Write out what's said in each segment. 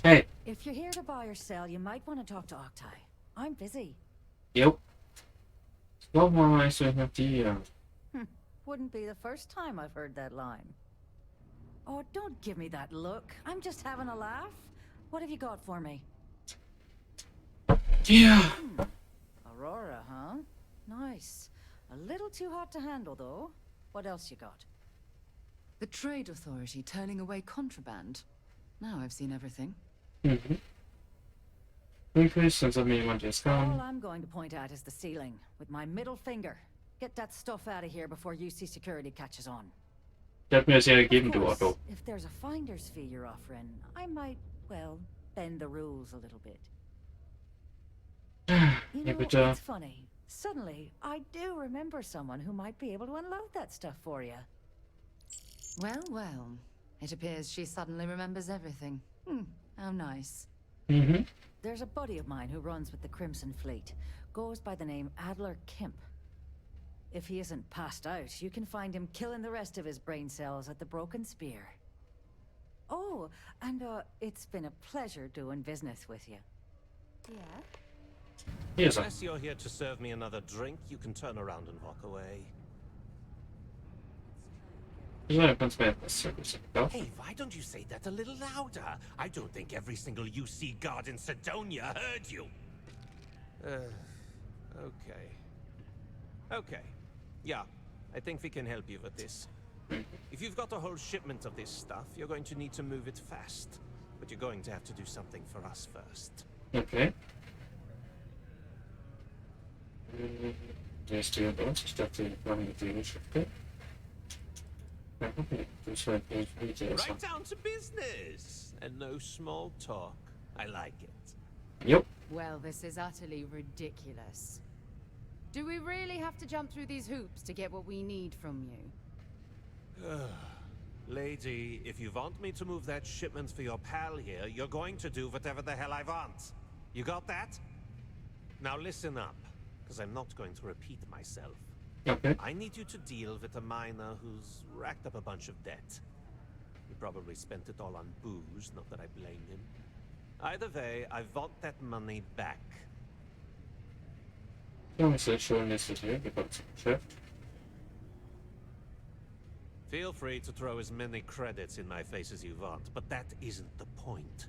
Hey. If you're here to buy or sell, you might want to talk to Octai. I'm busy. Jo. Wat maar eens met die... Wouldn't be the first time I've heard that line. Oh, don't give me that look. I'm just having a laugh. What have you got for me? Yeah. Aurora, huh? Nice. A little too hot to handle, though. What else you got? The Trade Authority turning away contraband. Now I've seen everything. Increase of me want to All I'm going to point at is the ceiling, with my middle finger. Get that stuff out of here before UC security catches on. Dat mir sehr Of gegeben, du course, Otto. if there's a finder's fee you're offering, I might, well, bend the rules a little bit. You Ja, know, bitte. it's funny. Suddenly, I do remember someone who might be able to unload that stuff for you. Well, well. It appears she suddenly remembers everything. How nice. There's a buddy of mine who runs with the Crimson Fleet. Goes by the name Adler Kemp. If he isn't passed out, you can find him killing the rest of his brain cells at the Broken Spear. Oh, and it's been a pleasure doing business with you. Yeah? Hier so. Unless you're here to serve me another drink, you can turn around and walk away. So, du kannst mir etwas kaufen. Hey, why don't you say that a little louder? I don't think every single UC guard in Sidonia heard you. Okay. Okay. Yeah, I think we can help you with this. If you've got a whole shipment of this stuff, you're going to need to move it fast. But you're going to have to do something for us first. Okay. Der ist hier bei uns. Ich dachte, wir machen mit den Geschäfte. Ja, okay. Das war nicht Right down to business! And no small talk. I like it. Yup. Well, this is utterly ridiculous. Do we really have to jump through these hoops to get what we need from you? Lady, if you want me to move that shipment for your pal here, you're going to do whatever the hell I want. You got that? Now listen up, because I'm not going to repeat myself. Okay. I need you to deal with a miner who's racked up a bunch of debt. He probably spent it all on booze, not that I blame him. Either way, I want that money back. Ja, ist ja schön, dass das hier gekommen zum Geschäft. Feel free to throw as many credits in my face as you want, but that isn't the point.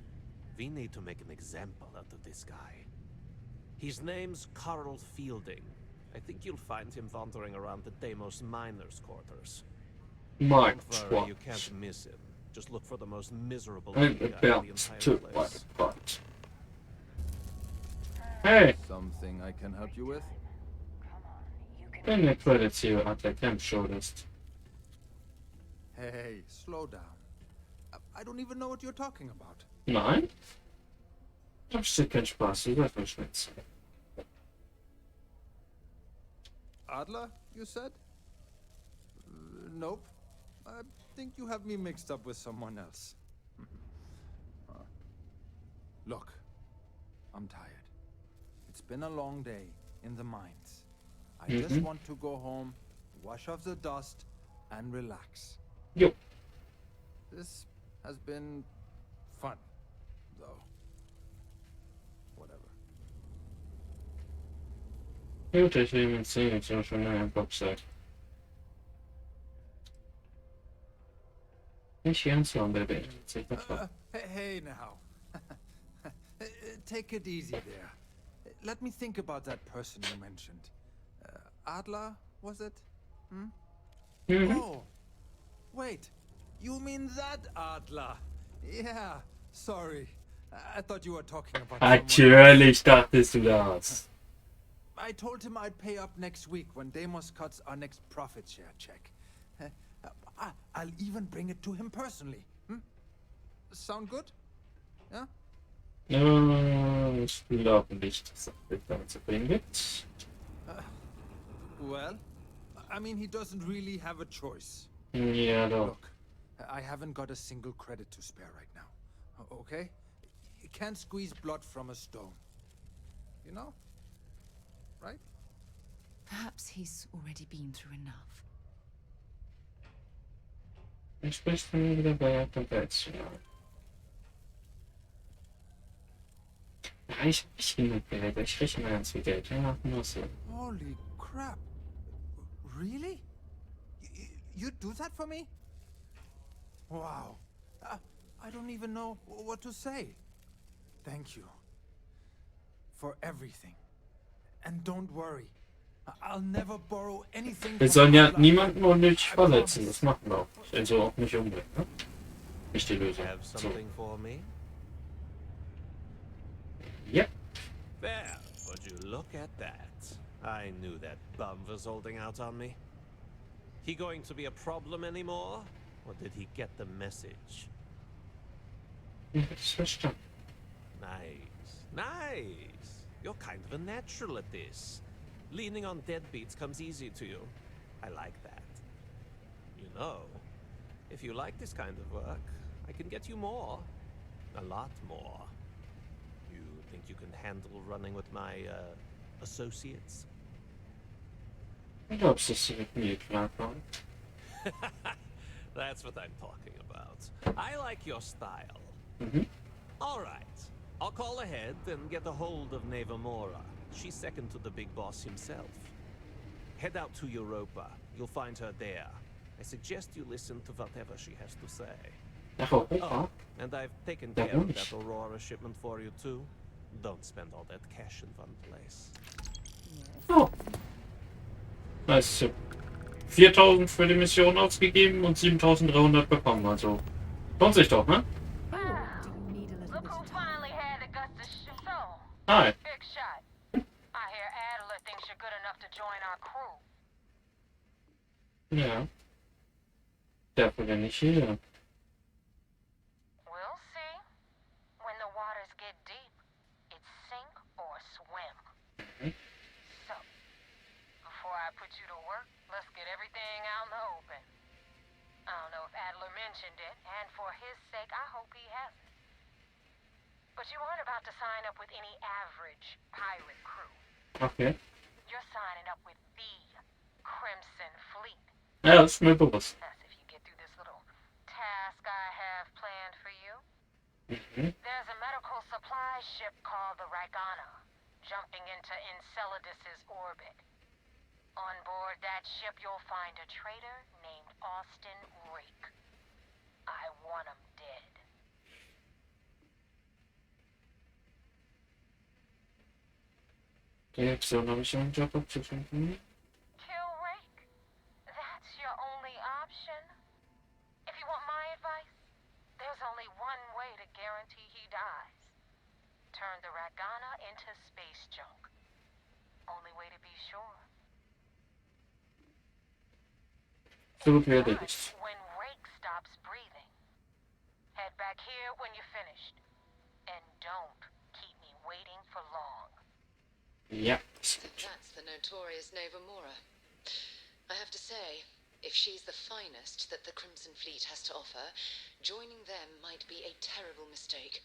We need to make an example out of this guy. His name's Carl Fielding. I think you'll find him wandering around the Deimos miners' quarters. Mark Don't worry, you Schwartz. can't miss him. Just look for the most miserable And guy the in the belt entire to place. part. Hey! Something I can help you with? In the credits here at the camp showlist. Hey, slow down. I don't even know what you're talking about. Nein? Ich hab still keinen Spaß, du darfst mich schwätzen. Adler, you said? Nope. I think you have me mixed up with someone else. Look, I'm tired. It's been a long day in the mines. I just want to go home, wash off the dust, and relax. Jo. This has been fun, though. Whatever. Gut, ich will ihn sehen, ich habe schon lange Bock seit. Nicht ganz lang, Baby. Hey now. Take it easy there. Let me think about that person you mentioned. Adler, was it? Oh, wait. You mean that Adler? Yeah, sorry. I thought you were talking about someone else. Natürlich dachtest du das. I told him I'd pay up next week when Deimos cuts our next profit share check. I'll even bring it to him personally. Sound good? Yeah? Ich glaube nicht, dass er damit zu bringen gibt. Well, I mean, he doesn't really have a choice. Ja, doch. Look, I haven't got a single credit to spare right now. Okay? You can't squeeze blood from a stone. You know? Right? Perhaps he's already been through enough. Ich spreche dann wieder bei Kompensation. Ich hab nicht genug Geld. Ich krieg immer ganz viel Geld. Ja, nur so. Holy crap. Really? You'd do that for me? Wow. I don't even know what to say. Thank you. For everything. And don't worry. I'll never borrow anything Wir from sollen ja Adler. niemanden unnötig I verletzen. promise. Das machen wir auch. Also auch nicht umbringen, ne? Nicht die Lösung. Have So. something for me? Ja. There, would you look at that? I knew that bum was holding out on me. He going to be a problem anymore? Or did he get the message? Ja, das ist verstanden. Nice. Nice. You're kind of a natural at this. Leaning on deadbeats comes easy to you. I like that. You know, if you like this kind of work, I can get you more. A lot more. You think you can handle running with my, associates? Ich glaube, es ist mit mir klarkommen. That's what I'm talking about. I like your style. Mhm. All right. I'll call ahead and get a hold of Nevamora. She's second to the big boss himself. Head out to Europa. You'll find her there. I suggest you listen to whatever she has to say. Nach Europa? Oh, and I've taken care of that Aurora shipment for you too. Don't spend all that cash in one place. Oh. Weißt du, 4.000 für die Mission ausgegeben und 7.300 bekommen. Also, lohnt sich doch, ne? Oh, do you need a little Look bit who of time? finally had the guts to show. Hi. Big shot. I hear Adler thinks you're good enough to join our crew. Ja. Dafür bin ich hier. We'll see. When the waters get deep, it's sink or swim. So, before I put you to work, let's get everything out in the open. I don't know if Adler mentioned it, and for his sake, I hope he hasn't. But you aren't about to sign up with any average pirate crew. Okay. You're signing up with the Crimson Fleet. Ja, das ist mir bewusst. That's if you get through this little task I have planned for you. Mhm. There's a medical supply ship called the Ragana, jumping into Enceladus's orbit. On board that ship, you'll find a traitor named Austin Rake. I want him dead. Reaktion habe ich einen Job abzufinden. Kill Rake? That's your only option? If you want my advice, there's only one way to guarantee he dies. Turn the Ragana into space junk. Only way to be sure. So gut wie But erledigt. when Rake stops breathing, head back here when you're finished. And don't keep me waiting for long. Ja. That's the notorious Nevamora. I have to say, if she's the finest that the Crimson Fleet has to offer, joining them might be a terrible mistake.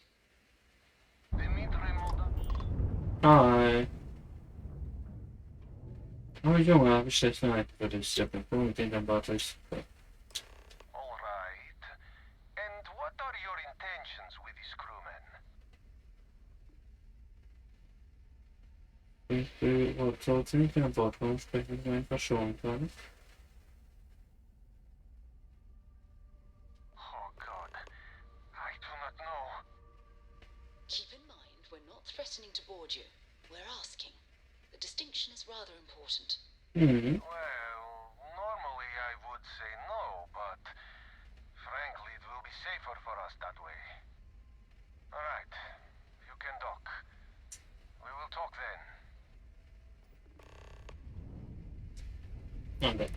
Hi. Oh Junge, habe ich schlecht Neid für dich. Ich hab den den dann warte ich. All right. And what are your intentions with these crewmen? Ich will so ziemlich den Wortraum sprechen, wie ich einfach schon kann. Oh God, I do not know. Keep in mind, we're not threatening to board you. We're asking. The distinction is rather important. Mhm. Well, normally I would say no, but frankly it will be safer for us that way. All right, you can dock. We will talk then. Und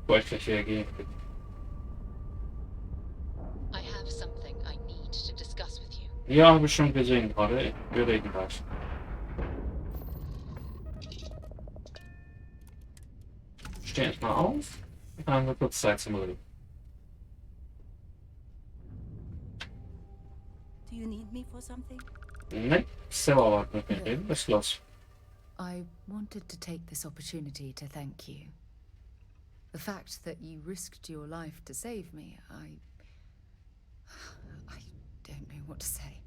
wollte ich gleich reagieren. I have something I need to discuss with you. Ja, habe ich schon gesehen gerade. Wir reden gleich. Stehen jetzt mal auf. Dann haben wir kurz Zeit zum Reden. Do you need me for something? Ne, selber was mit mir reden. Was ist los? I wanted to take this opportunity to thank you. The fact that you risked your life to save me, I don't know what to say.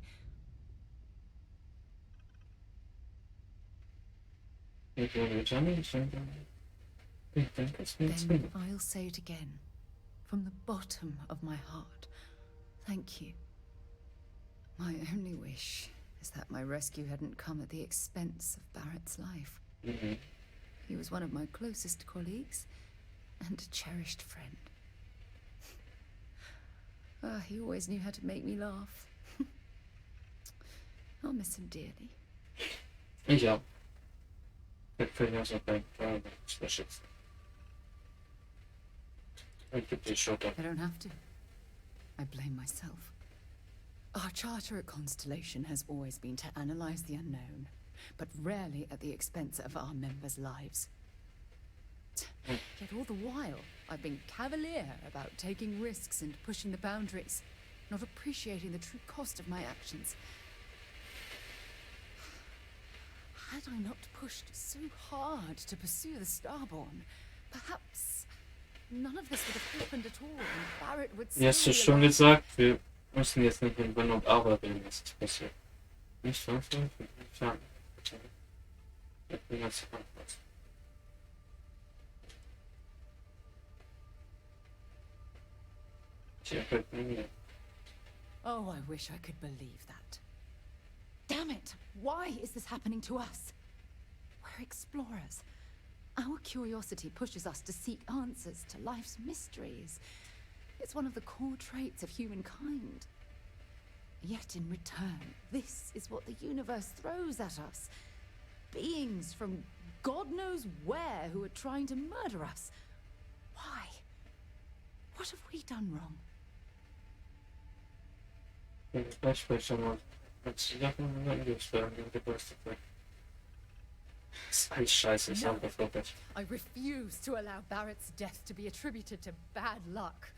Ich würde Johnny schenken. Ich denke, es wird Then I'll say it again, from the bottom of my heart. Thank you. My only wish is that my rescue hadn't come at the expense of Barrett's life. He was one of my closest colleagues and a cherished friend. He always knew how to make me laugh. I'll miss him dearly. Ich auch. Ich bin ja so bei beschützen. Ich gebe die Schuld ab. I don't have to. I blame myself. Our charter at Constellation has always been to analyze the unknown, but rarely at the expense of our members' lives. Yet all the while, I've been cavalier about taking risks and pushing the boundaries, not appreciating the true cost of my actions. Had I not pushed so hard to pursue the Starborn, perhaps none of this would have happened at all, and Barrett would still Wie hast du be schon alive. gesagt, wir müssen jetzt nicht in Wenn und Aber reden, was ist passiert. Nicht so, ja. Ich bin ganz anders. Hier hört mir. Oh, I wish I could believe that. Damn it! Why is this happening to us? We're explorers. Our curiosity pushes us to seek answers to life's mysteries. It's one of the core traits of humankind. Yet in return, this is what the universe throws at us. Beings from God knows where who are trying to murder us. Why? What have we done wrong? Ich spreche mal. Als Jacken angesperrt und gebürstet wird. Das ist alles scheiße, ich sage wirklich. I refuse to allow Barrett's death to be attributed to bad luck.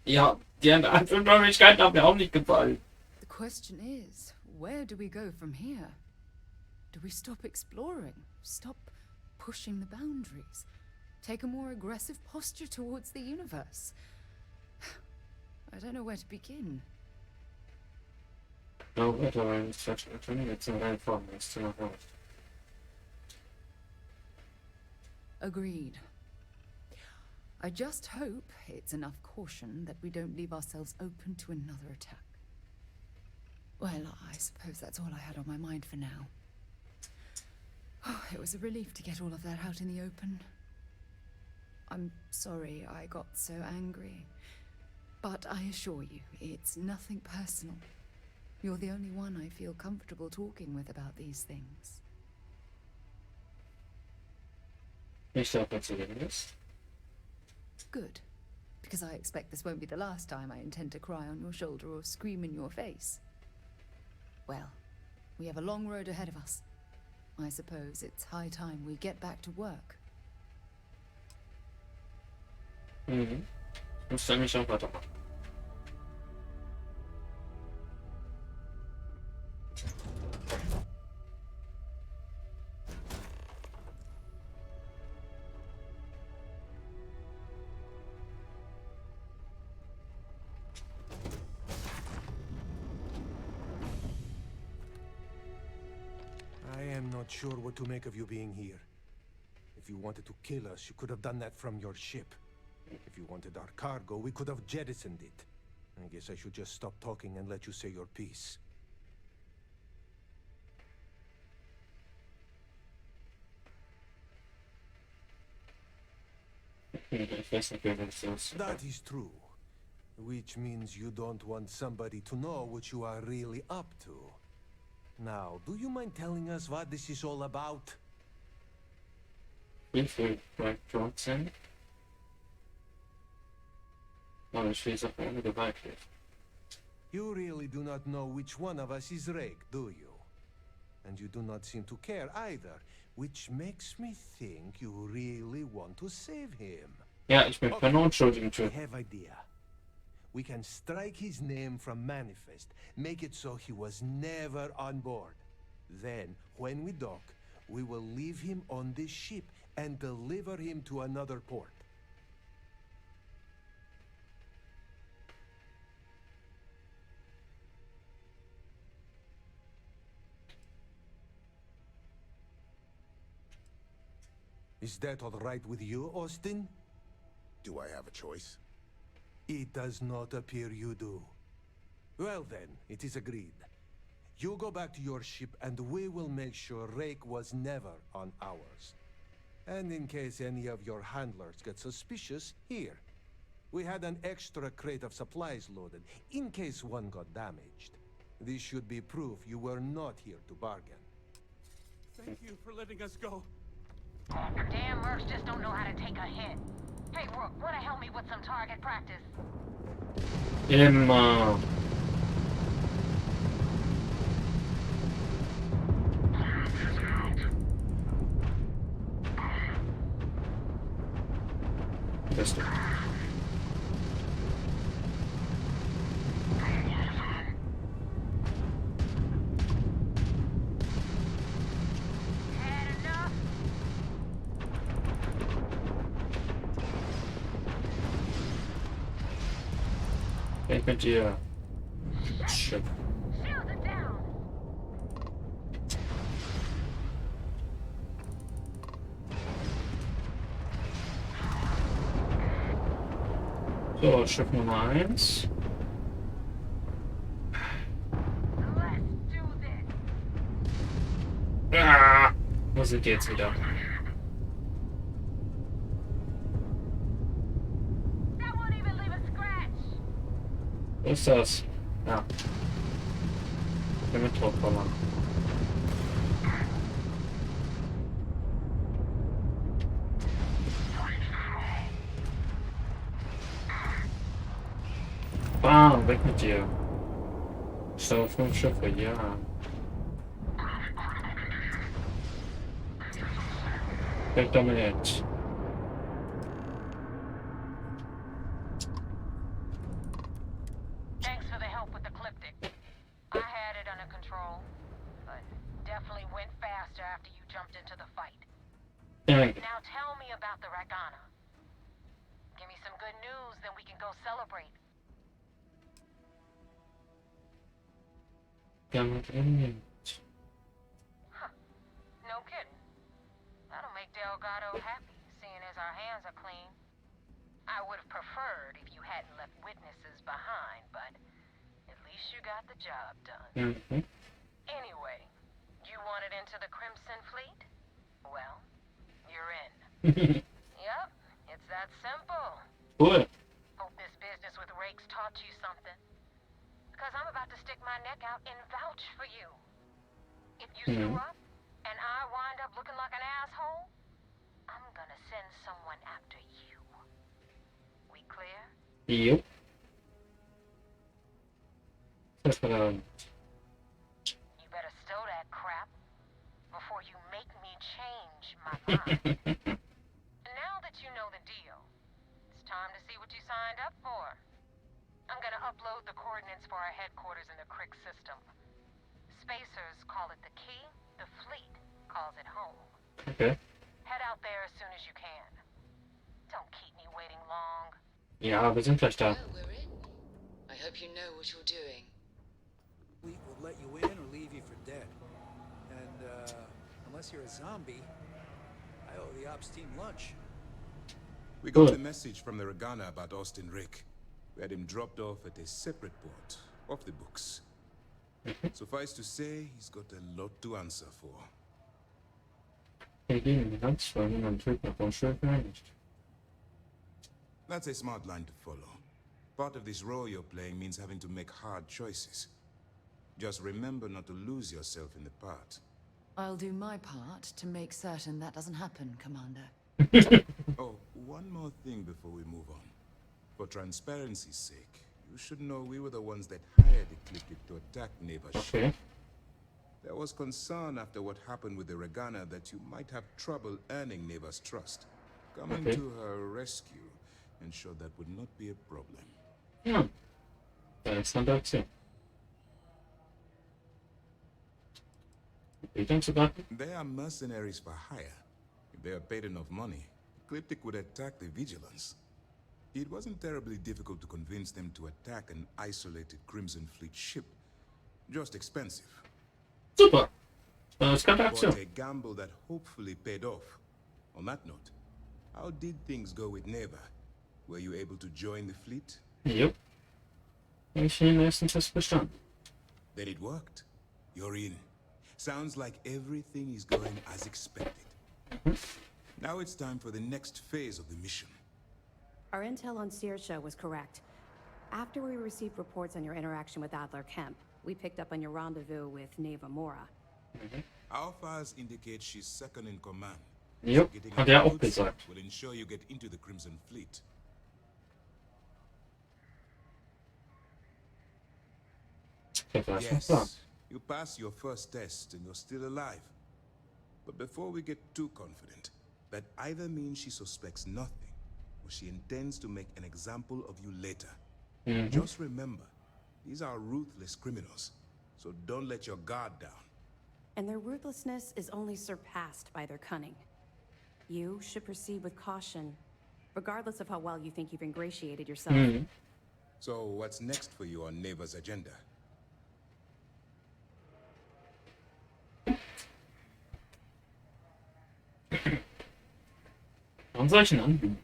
Ja, die Antwortmöglichkeiten haben mir auch nicht gefallen. The question is, where do we go from here? Do we stop exploring? Stop pushing the boundaries? Take a more aggressive posture towards the universe? I don't know where to begin. No, but I'm such a turning it's in line form, it's to my house. Agreed. I just hope it's enough caution that we don't leave ourselves open to another attack. Well, I suppose that's all I had on my mind for now. Oh, it was a relief to get all of that out in the open. I'm sorry I got so angry. But I assure you, it's nothing personal. You're the only one I feel comfortable talking with about these things. Ich sag dazu demnächst. Good. Because I expect this won't be the last time I intend to cry on your shoulder or scream in your face. Well, we have a long road ahead of us. I suppose it's high time we get back to work. Mhm. Ich muss dann mich auch weitermachen. I am not sure what to make of you being here. If you wanted to kill us, you could have done that from your ship. If you wanted our cargo, we could have jettisoned it. I guess I should just stop talking and let you say your piece. Ich weiß nicht, wer das ist. That is true. Which means you don't want somebody to know what you are really up to. Now, do you mind telling us what this is all about? Wie viel bei Johnson? Aber ich will es auch ohne Gewalt wird. You really do not know which one of us is Rake, do you? And you do not seem to care either, which makes me think you really want to save him. Ja, ich möchte keine Unschuldigen I töten. have idea. We can strike his name from Manifest, make it so he was never on board. Then, when we dock, we will leave him on this ship and deliver him to another port. Is that all right with you, Austin? Do I have a choice? It does not appear you do. Well then, it is agreed. You go back to your ship and we will make sure Rake was never on ours. And in case any of your handlers get suspicious, here. We had an extra crate of supplies loaded, in case one got damaged. This should be proof you were not here to bargain. Thank you for letting us go. Damn mercs just don't know how to take a hit. Hey, Rook, wanna help me with some target practice? Immer. Beste. Ich mit dir. Shit. So, Schiff Nummer 1. Ah, wo sind die jetzt wieder? Wo ist das? Ja. Der mit draufballern. Bam, weg mit dir. Ich habe 5 Schiffe, ja. Weg damit. Thanks for the help with the Ecliptic. I had it under control, but definitely went faster after you jumped into the fight. Now tell me about the Ragana. Give me some good news, then we can go celebrate. Huh. No kidding. That'll make Delgado happy, seeing as our hands are clean. I would have preferred if you hadn't left witnesses behind, but at least you got the job done. Anyway, you wanted into the Crimson Fleet? Well, you're in. Yep, it's that simple. Cool. Hope this business with Rake's taught you something. Because I'm about to stick my neck out and vouch for you. If you screw up, and I wind up looking like an asshole, I'm gonna send someone after you. We clear? Yep. That's what You better stow that crap before you make me change my mind. Now that you know the deal, it's time to see what you signed up for. I'm gonna upload the coordinates for our headquarters in the Crick system. Spacers call it the key, the fleet calls it home. Okay. Head out there as soon as you can. Don't keep me waiting long. Ja, wir sind gleich da. Well, we're in. I hope you know what you're doing. We will let you in or leave you for dead. And, unless you're a zombie, I owe the ops team lunch. We got a message from the Ragana about Austin Rick. We had him dropped off at a separate port, off the books. Suffice to say, he's got a lot to answer for. That's a smart line to follow. Part of this role you're playing means having to make hard choices. Just remember not to lose yourself in the part. I'll do my part to make certain that doesn't happen, Commander. Oh, one more thing before we move on. For transparency's sake, you should know we were the ones that hired Ecliptic to attack Neva's ship. There was concern after what happened with the Ragana that you might have trouble earning Neva's trust. Coming to her rescue ensured that would not be a problem. Ja, interessante Aktion. Wie denkst du gerade? They are mercenaries for hire. If they are paid enough money, Ecliptic would attack the Vigilance. It wasn't terribly difficult to convince them to attack an isolated Crimson Fleet ship. Just expensive. Super. Riskante Aktion. But a gamble that hopefully paid off. On that note, how did things go with Neva? Were you able to join the fleet? Jupp. Ich den ersten Test bestanden. Then it worked. You're in. Sounds like everything is going as expected. Now it's time for the next phase of the mission. Our intel on Saoirse was correct. After we received reports on your interaction with Adler Kemp, we picked up on your rendezvous with Neva Mora. Our files indicate she's second in command. Jupp, hat er auch gesagt. Will ensure you get into the Crimson Fleet. Yes, you passed your first test and you're still alive. But before we get too confident, that either means she suspects nothing, or she intends to make an example of you later. Just remember, these are ruthless criminals, so don't let your guard down. And their ruthlessness is only surpassed by their cunning. You should proceed with caution, regardless of how well you think you've ingratiated yourself. So what's next for you on Neva's agenda? Warum soll ich ihn anbieten?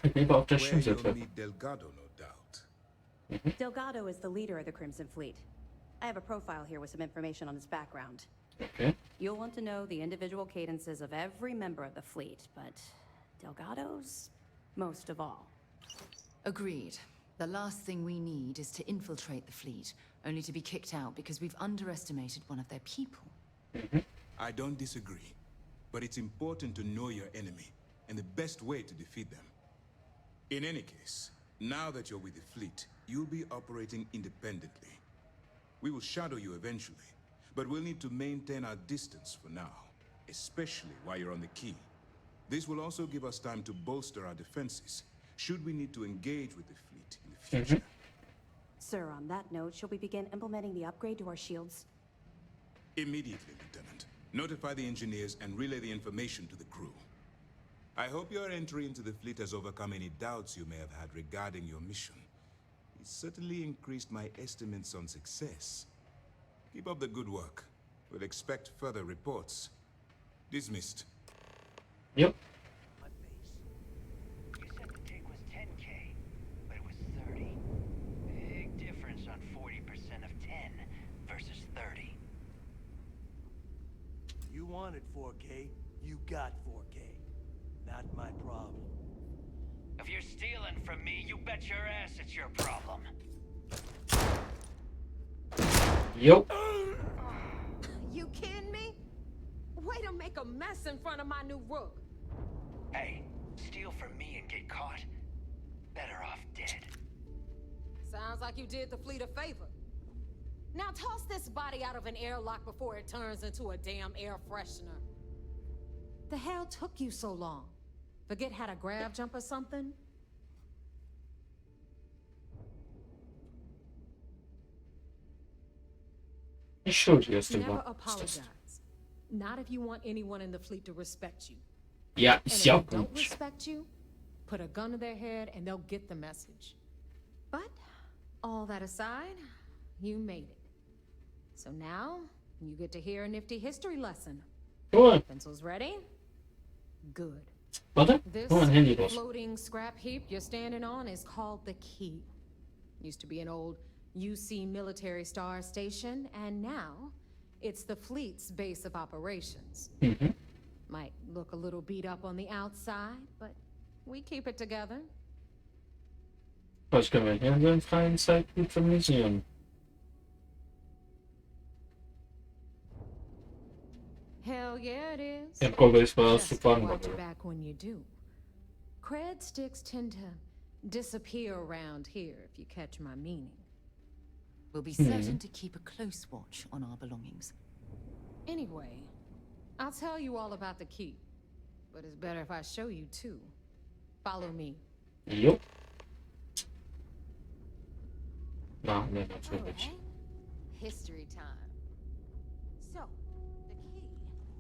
Ich lebe auf der Schiffsseite. Delgado, no doubt. Delgado is the leader of the Crimson Fleet. I have a profile here with some information on his background. Okay. You'll want to know the individual cadences of every member of the fleet, but Delgado's most of all. Agreed. The last thing we need is to infiltrate the fleet, only to be kicked out because we've underestimated one of their people. I don't disagree, but it's important to know your enemy and the best way to defeat them. In any case, now that you're with the fleet, you'll be operating independently. We will shadow you eventually, but we'll need to maintain our distance for now, especially while you're on the key. This will also give us time to bolster our defenses, should we need to engage with the fleet in the future. Sir, on that note, shall we begin implementing the upgrade to our shields? Immediately, Lieutenant. Notify the engineers and relay the information to the crew. I hope your entry into the fleet has overcome any doubts you may have had regarding your mission. It certainly increased my estimates on success. Keep up the good work. We'll expect further reports. Dismissed. Yep. You said the dig was 10K, but it was 30. Big difference on 40% of 10 versus 30. You wanted 4K, you got 4K. Not my problem. If you're stealing from me, you bet your ass it's your problem. Yup. You kidding me? Way to make a mess in front of my new rook. Hey, steal from me and get caught? Better off dead. Sounds like you did the fleet a favor. Now toss this body out of an airlock before it turns into a damn air freshener. The hell took you so long? Forget how to grab jump or something? Ich schuld dir, du Never apologize. Not if you want anyone in the fleet to respect you. Ja, And ist if ja they auch don't gut. respect you, put a gun to their head and they'll get the message. But all that aside, you made it. So now you get to hear a nifty history lesson. Cool. Pencils ready? Good. Warte, This mein Handy raus. floating scrap heap you're standing on is called the Key. Used to be an old UC military star station, and now it's the fleet's base of operations. Might look a little beat up on the outside, but we keep it together. Was können wir hier in der freien Zeit gut amüsieren? Hell yeah, it is. Ja, Probe ist mal Just auszufahren. watch your back when you do. Cred sticks tend to disappear around here, if you catch my meaning. We'll be certain to keep a close watch on our belongings. Anyway, I'll tell you all about the key. But it's better if I show you too. Follow me. Jo. Machen wir natürlich. Alright. History time. So,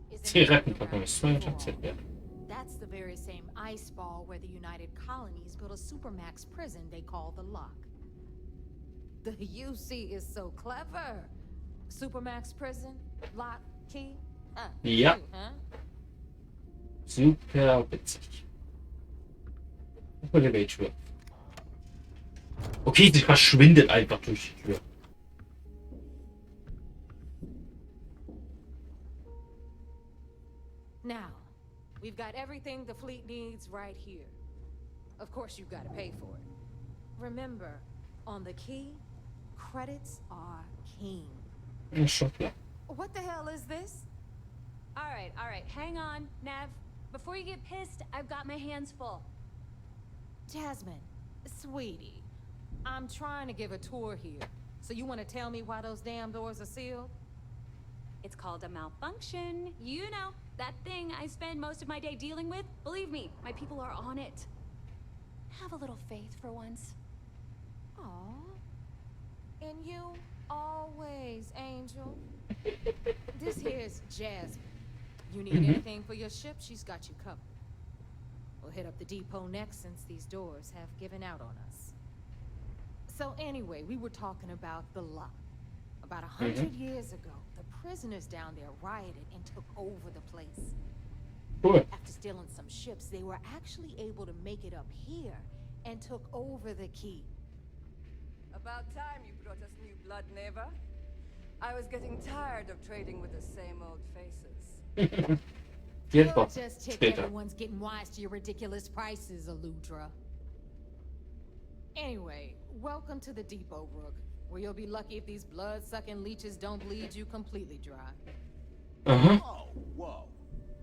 the key is Zigarettenpackung ist 42 wert. That's the very same ice ball where the United Colonies built a supermax prison they call the Lock. The UC is so clever. Supermax prison, lock, key. Ja. Huh? Super witzig. Elevator. Okay, sie verschwindet einfach durch die Tür. Now, we've got everything the fleet needs right here. Of course, you've got to pay for it. Remember, on the key, credits are king. Ja, schon klar. What the hell is this? All right, hang on, Nev. Before you get pissed, I've got my hands full. Jasmine, sweetie, I'm trying to give a tour here. So you want to tell me why those damn doors are sealed? It's called a malfunction. You know, that thing I spend most of my day dealing with. Believe me, my people are on it. Have a little faith for once. Aw. And you always, Angel. This here's Jasmine. You need anything for your ship, she's got you covered. We'll hit up the depot next since these doors have given out on us. So anyway, we were talking about the lot. About 100 years ago, the prisoners down there rioted and took over the place. Cool. After stealing some ships, they were actually able to make it up here and took over the key. About time you brought us new blood, Neva. I was getting tired of trading with the same old faces. You'll just tick everyone's getting wise to your ridiculous prices, Aludra. Anyway, welcome to the depot, Rook, where you'll be lucky if these blood-sucking leeches don't bleed you completely dry. Whoa, whoa.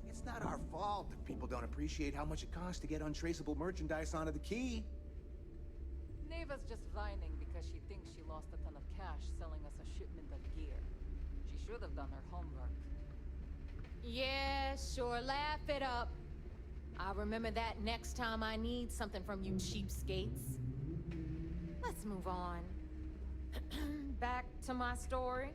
It's not our fault if people don't appreciate how much it costs to get untraceable merchandise onto the key. Neva's just whining because she thinks she lost a ton of cash selling us a shipment of gear. She should have done her homework. Yeah, sure, laugh it up. I'll remember that next time I need something from you cheapskates. Let's move on. Back to my story.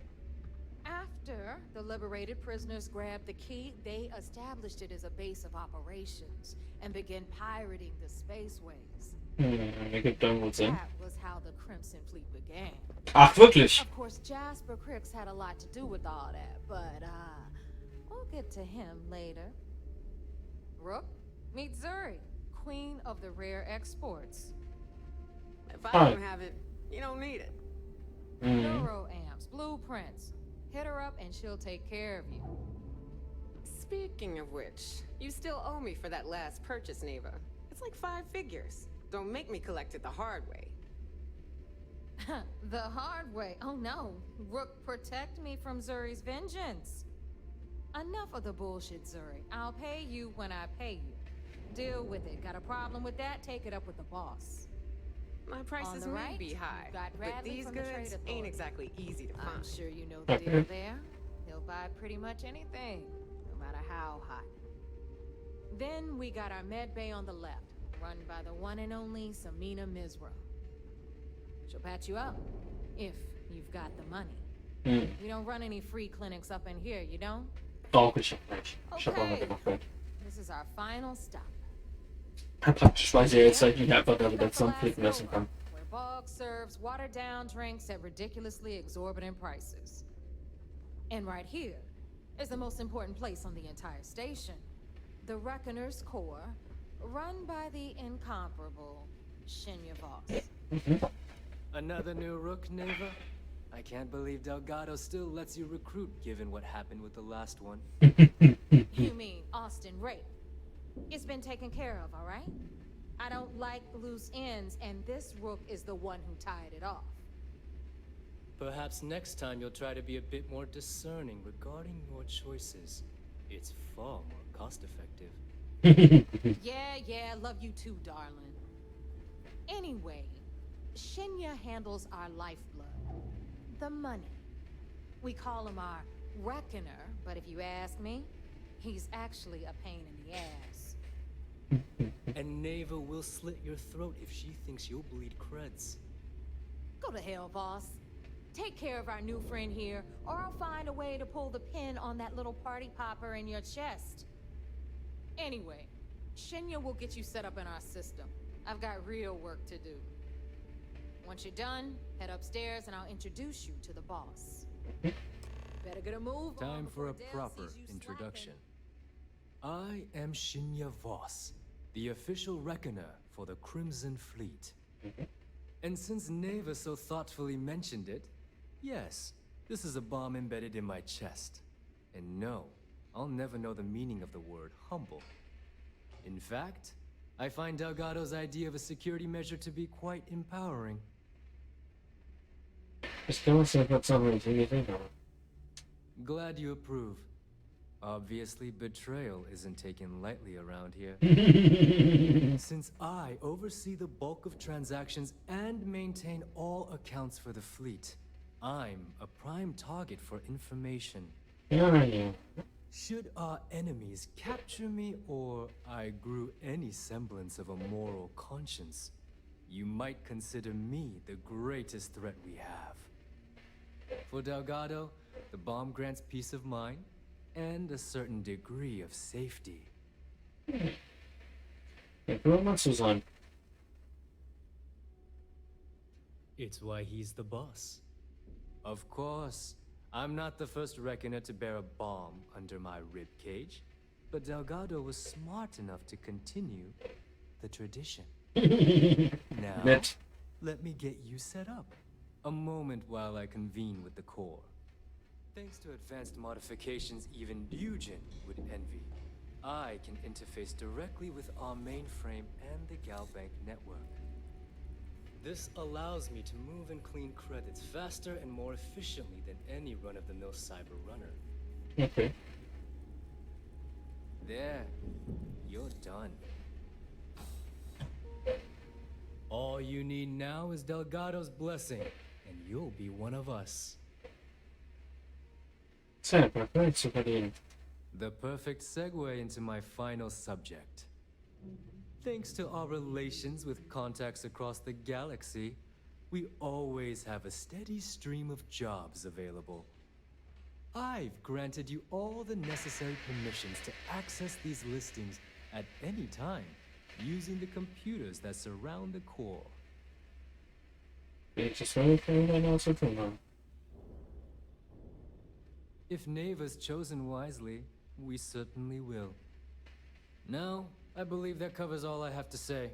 After the liberated prisoners grabbed the key, they established it as a base of operations and began pirating the spaceways. That was how the Crimson Fleet began. Ach, wirklich? Of course, Jasper Cricks had a lot to do with all that, but we'll get to him later. Rook, meet Zuri, queen of the rare exports. If I don't have it, you don't need it. Neuroamps, blueprints. Hit her up and she'll take care of you. Speaking of which, you still owe me for that last purchase, Neva. It's like 5 figures. Don't make me collect it the hard way. The hard way? Oh no. Rook, protect me from Zuri's vengeance. Enough of the bullshit, Zuri. I'll pay you when I pay you. Deal with it. Got a problem with that? Take it up with the boss. My prices may be high, but these goods ain't exactly easy to find. I'm sure you know the deal there. He'll buy pretty much anything, no matter how hot. Then we got our med bay on the left, run by the one and only Samina Mizra. She'll patch you up, if you've got the money. We don't run any free clinics up in here, you don't? Doch, ich hab nicht. Ich hab auch noch Okay. gemacht. This is our final stop. Praktisch, weil sie jetzt halt nicht einfach da wieder zusammenflicken lassen kann. Where Bog serves watered-down drinks at ridiculously exorbitant prices. And right here is the most important place on the entire station. The Reckoner's Core, run by the incomparable Shinya Voss. Another new Rook, Neva? I can't believe Delgado still lets you recruit given what happened with the last one. You mean Austin Rape? It's been taken care of, all right? I don't like loose ends, and this Rook is the one who tied it off. Perhaps next time you'll try to be a bit more discerning regarding your choices. It's far more cost-effective. Yeah, love you too, darling. Anyway, Shinya handles our lifeblood. The money. We call him our Reckoner, but if you ask me, he's actually a pain in the ass. And Neva will slit your throat if she thinks you'll bleed creds. Go to hell, boss. Take care of our new friend here, or I'll find a way to pull the pin on that little party popper in your chest. Anyway, Shinya will get you set up in our system. I've got real work to do. Once you're done, head upstairs and I'll introduce you to the boss. Better get a move on Time for a before Dale proper sees you introduction. I am Shinya Voss, the official reckoner for the Crimson Fleet. And since Neva so thoughtfully mentioned it, yes, this is a bomb embedded in my chest. And no, I'll never know the meaning of the word humble. In fact, I find Delgado's idea of a security measure to be quite empowering. Glad you approve. Obviously, betrayal isn't taken lightly around here. Since I oversee the bulk of transactions and maintain all accounts for the fleet, I'm a prime target for information. Should our enemies capture me, or I grew any semblance of a moral conscience, you might consider me the greatest threat we have. For Delgado, the bomb grants peace of mind and a certain degree of safety. It's why he's the boss. Of course, I'm not the first reckoner to bear a bomb under my ribcage, but Delgado was smart enough to continue the tradition. Now, let me get you set up. A moment while I convene with the core. Thanks to advanced modifications even Eugen would envy, I can interface directly with our mainframe and the Galbank network. This allows me to move and clean credits faster and more efficiently than any run-of-the-mill cyber runner. Okay. There, you're done. All you need now is Delgado's blessing, and you'll be one of us. The perfect segue into my final subject. Thanks to our relations with contacts across the galaxy, we always have a steady stream of jobs available. I've granted you all the necessary permissions to access these listings at any time, using the computers that surround the core. If Neva's chosen wisely, we certainly will. Now, I believe that covers all I have to say,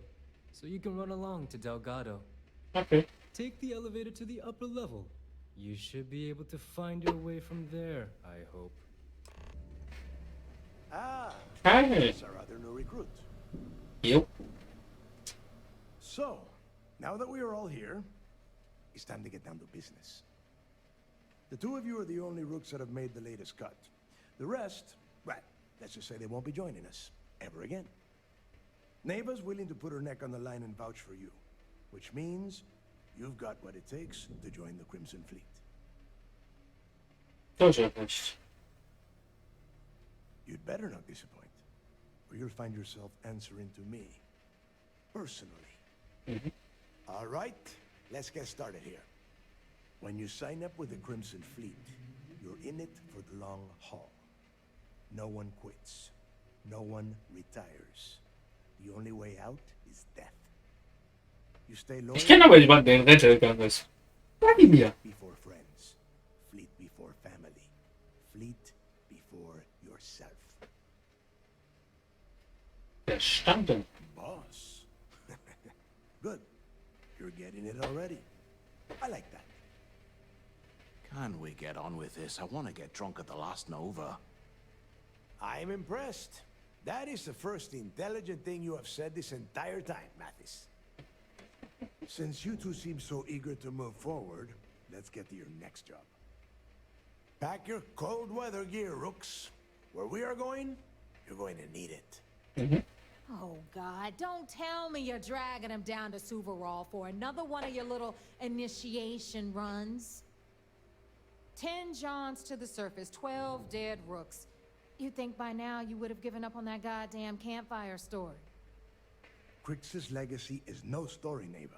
so you can run along to Delgado. Okay. Take the elevator to the upper level. You should be able to find your way from there, I hope. Ah, Hi. that's our other new recruit. Yep. So, now that we are all here, it's time to get down to business. The two of you are the only rooks that have made the latest cut. The rest, well, let's just say they won't be joining us ever again. Neva's willing to put her neck on the line and vouch for you, which means you've got what it takes to join the Crimson Fleet. You'd better not disappoint, or you'll find yourself answering to me, personally. All right, let's get started here. When you sign up with the Crimson Fleet, you're in it for the long haul. No one quits. No one retires. The only way out is death. You stay loyal. Ich kenne aber jemanden, der in Rente gegangen ist. Vladimir. Before friends. Fleet before family. Fleet before yourself. Verstanden. Boss. Good. You're getting it already. I like that. Can we get on with this? I want to get drunk at the last Nova. I'm impressed. That is the first intelligent thing you have said this entire time, Mathis. Since you two seem so eager to move forward, let's get to your next job. Pack your cold weather gear, Rooks. Where we are going, you're going to need it. Oh, God, don't tell me you're dragging him down to Suvarol for another one of your little initiation runs. 10 Johns to the surface, 12 dead Rooks. You'd think by now you would have given up on that goddamn campfire story. Crix's legacy is no story, Neva.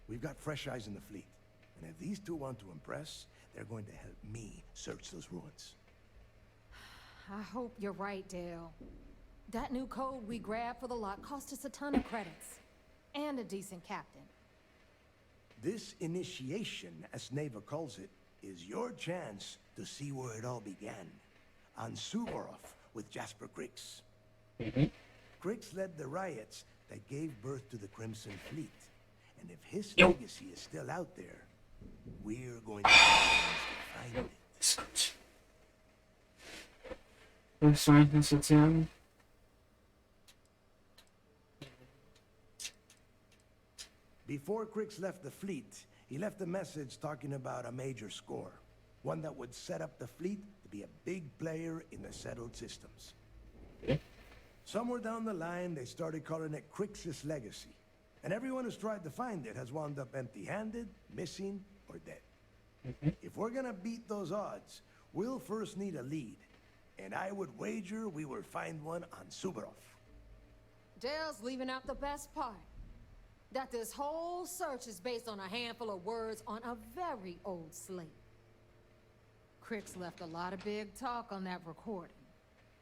We've got fresh eyes in the fleet. And if these two want to impress, they're going to help me search those ruins. I hope you're right, Dale. That new code we grabbed for the lot cost us a ton of credits. And a decent captain. This initiation, as Neva calls it, is your chance to see where it all began. On Suvorov, with Jasper Crix. Mm-hmm. Crix led the riots that gave birth to the Crimson Fleet. And if his legacy is still out there, we're going to find it. Was soll ich das jetzt sagen? Before Crix left the fleet, he left a message talking about a major score. One that would set up the fleet to be a big player in the settled systems. Okay. Somewhere down the line, they started calling it Crix's legacy. And everyone who's tried to find it has wound up empty-handed, missing, or dead. Mm-hmm. If we're gonna beat those odds, we'll first need a lead. And I would wager we will find one on Suvorov. Dale's leaving out the best part. That this whole search is based on a handful of words on a very old slate. Crix left a lot of big talk on that recording,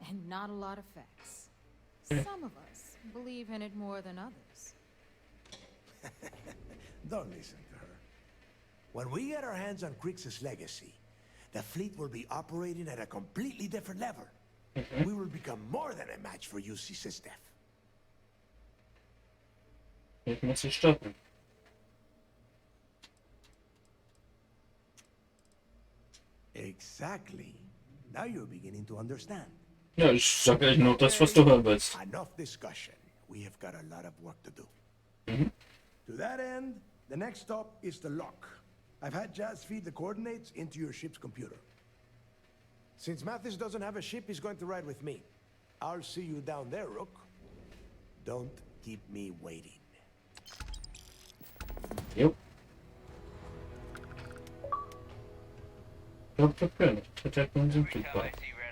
and not a lot of facts. Some of us believe in it more than others. Don't listen to her. When we get our hands on Crix's legacy, the fleet will be operating at a completely different level. We will become more than a match for UC System. Ich muss sie stoppen. Exactly. Now you're beginning to understand. Ja, ich sage eigentlich nur das, was du hören willst. Enough discussion. We have got a lot of work to do. Mhm. To that end, the next stop is the lock. I've had Jazz feed the coordinates into your ship's computer. Since Mathis doesn't have a ship, he's going to ride with me. I'll see you down there, Rook. Don't keep me waiting. Jo. Dr. Print, Protect und sind Every time I see